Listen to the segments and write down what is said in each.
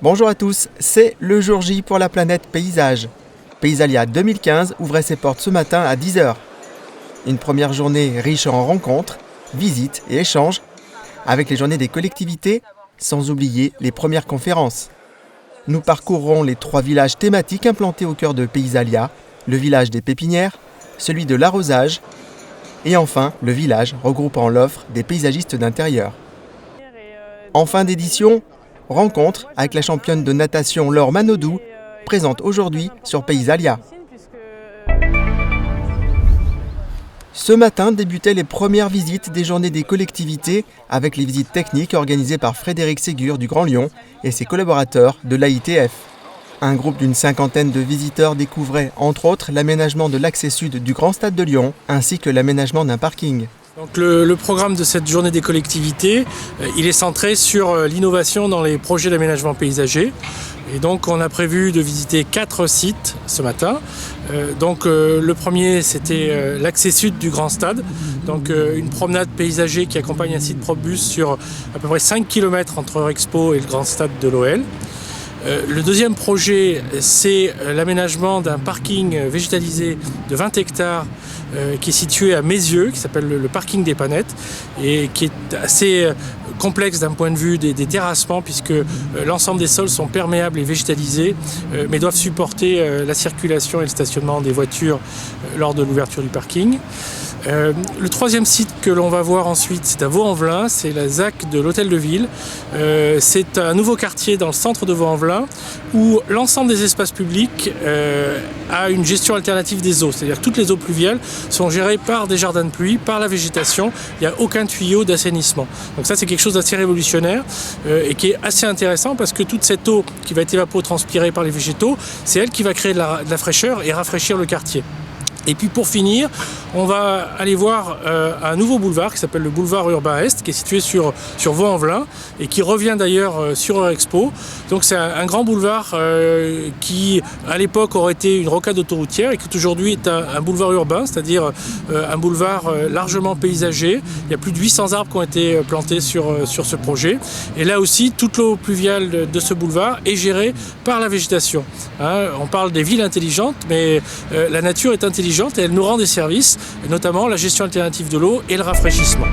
Bonjour à tous, c'est le jour J pour la planète paysage. Paysalia 2015 ouvrait ses portes ce matin à 10h. Une première journée riche en rencontres, visites et échanges, avec les journées des collectivités, sans oublier les premières conférences. Nous parcourrons les 3 villages thématiques implantés au cœur de Paysalia, le village des pépinières, celui de l'arrosage, et enfin le village regroupant l'offre des paysagistes d'intérieur. En fin d'édition, rencontre avec la championne de natation Laure Manodou, présente aujourd'hui sur Paysalia. Ce matin débutaient les premières visites des journées des collectivités avec les visites techniques organisées par Frédéric Ségur du Grand Lyon et ses collaborateurs de l'AITF. Un groupe d'une 50aine de visiteurs découvrait entre autres l'aménagement de l'accès sud du Grand Stade de Lyon ainsi que l'aménagement d'un parking. Donc le programme de cette journée des collectivités, il est centré sur l'innovation dans les projets d'aménagement paysager. Et donc on a prévu de visiter 4 sites ce matin. Le premier c'était l'accès sud du Grand Stade, donc une promenade paysager qui accompagne un site Probus sur à peu près 5 km entre Eurexpo et le Grand Stade de l'OL. Le deuxième projet, c'est l'aménagement d'un parking végétalisé de 20 hectares qui est situé à Mézieux, qui s'appelle le parking des Panettes, et qui est assez complexe d'un point de vue des terrassements, puisque l'ensemble des sols sont perméables et végétalisés, mais doivent supporter la circulation et le stationnement des voitures lors de l'ouverture du parking. Le troisième site que l'on va voir ensuite, c'est à Vaux-en-Velin, c'est la ZAC de l'Hôtel de Ville. C'est un nouveau quartier dans le centre de Vaux-en-Velin où l'ensemble des espaces publics a une gestion alternative des eaux. C'est-à-dire que toutes les eaux pluviales sont gérées par des jardins de pluie, par la végétation. Il n'y a aucun tuyau d'assainissement. Donc ça, c'est quelque chose d'assez révolutionnaire et qui est assez intéressant parce que toute cette eau qui va être évapotranspirée par les végétaux, c'est elle qui va créer de la fraîcheur et rafraîchir le quartier. Et puis pour finir, on va aller voir un nouveau boulevard qui s'appelle le boulevard Urbain Est, qui est situé sur Vaux-en-Velin et qui revient d'ailleurs sur Eurexpo. Donc c'est un grand boulevard qui à l'époque aurait été une rocade autoroutière et qui aujourd'hui est un boulevard urbain, c'est-à-dire un boulevard largement paysager. Il y a plus de 800 arbres qui ont été plantés sur ce projet. Et là aussi, toute l'eau pluviale de ce boulevard est gérée par la végétation. On parle des villes intelligentes, mais la nature est intelligente et elle nous rend des services, notamment la gestion alternative de l'eau et le rafraîchissement.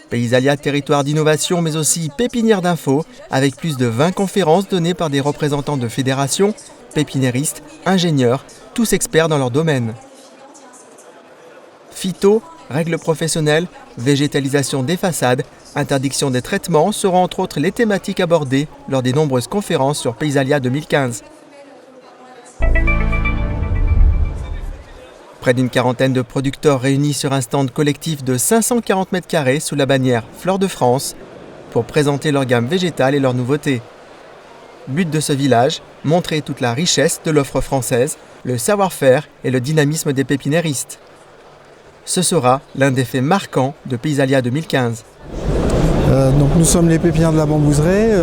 Paysalia, territoire d'innovation, mais aussi pépinière d'info, avec plus de 20 conférences données par des représentants de fédérations, pépiniéristes, ingénieurs, tous experts dans leur domaine. Phyto, règles professionnelles, végétalisation des façades, interdiction des traitements seront entre autres les thématiques abordées lors des nombreuses conférences sur Paysalia 2015. Près d'une quarantaine de producteurs réunis sur un stand collectif de 540 m² sous la bannière Fleur de France pour présenter leur gamme végétale et leurs nouveautés. But de ce village, montrer toute la richesse de l'offre française, le savoir-faire et le dynamisme des pépiniéristes. Ce sera l'un des faits marquants de Paysalia 2015. Nous sommes les pépinières de la Bambouseraie.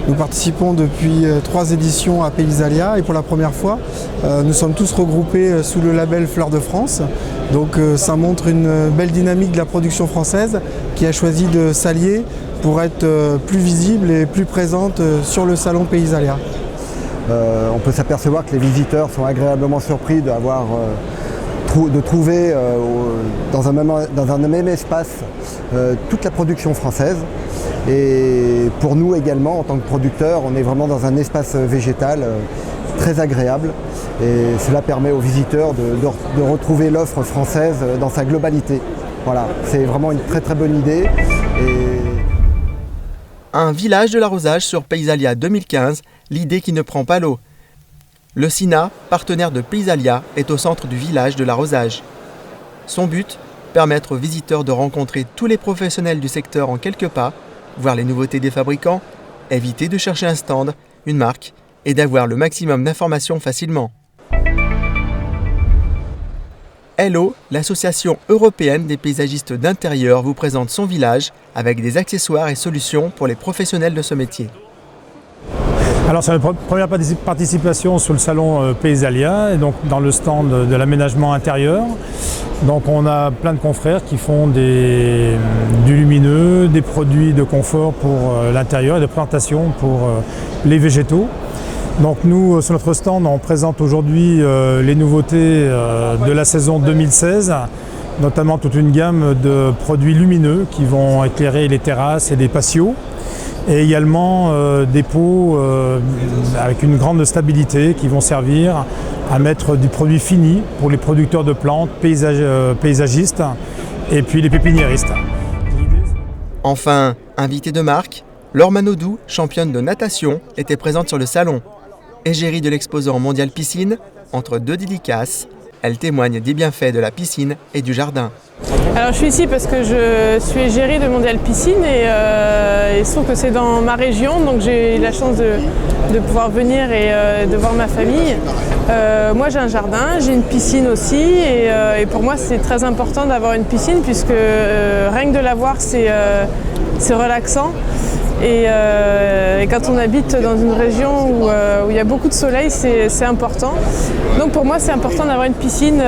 Nous participons depuis 3 éditions à Paysalia et pour la première fois, nous sommes tous regroupés sous le label Fleur de France. Donc ça montre une belle dynamique de la production française qui a choisi de s'allier pour être plus visible et plus présente sur le salon Paysalia. On peut s'apercevoir que les visiteurs sont agréablement surpris de trouver dans un même espace toute la production française. Et pour nous également, en tant que producteurs, on est vraiment dans un espace végétal très agréable. Et cela permet aux visiteurs de retrouver l'offre française dans sa globalité. Voilà, c'est vraiment une très très bonne idée. Un village de l'arrosage sur Paysalia 2015, l'idée qui ne prend pas l'eau. Le SINA, partenaire de Paysalia, est au centre du village de l'arrosage. Son but, permettre aux visiteurs de rencontrer tous les professionnels du secteur en quelques pas, voir les nouveautés des fabricants, éviter de chercher un stand, une marque, et d'avoir le maximum d'informations facilement. Hello, l'association européenne des paysagistes d'intérieur vous présente son village avec des accessoires et solutions pour les professionnels de ce métier. Alors c'est notre première participation sur le salon Paysalia, et donc dans le stand de l'aménagement intérieur. Donc on a plein de confrères qui font du lumineux, des produits de confort pour l'intérieur et de plantation pour les végétaux. Donc nous, sur notre stand, on présente aujourd'hui les nouveautés de la saison 2016, notamment toute une gamme de produits lumineux qui vont éclairer les terrasses et les patios. Et également des pots avec une grande stabilité qui vont servir à mettre du produit fini pour les producteurs de plantes, paysagistes et puis les pépiniéristes. Enfin, invitée de marque, Laure Manodou, championne de natation, était présente sur le salon. Égérie de l'exposant mondial piscine, entre deux dédicaces, elle témoigne des bienfaits de la piscine et du jardin. Alors je suis ici parce que je suis égérie de Mondial Piscine et il se trouve que c'est dans ma région, donc j'ai eu la chance de pouvoir venir et de voir ma famille. Moi j'ai un jardin, j'ai une piscine aussi et pour moi c'est très important d'avoir une piscine puisque rien que de la voir c'est relaxant. Et quand on habite dans une région où il y a beaucoup de soleil, c'est important. Donc pour moi, c'est important d'avoir une piscine,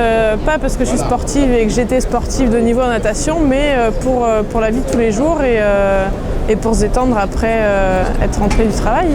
pas parce que je suis sportive et que j'étais sportive de niveau en natation, mais pour la vie de tous les jours et pour se détendre après être rentrée du travail.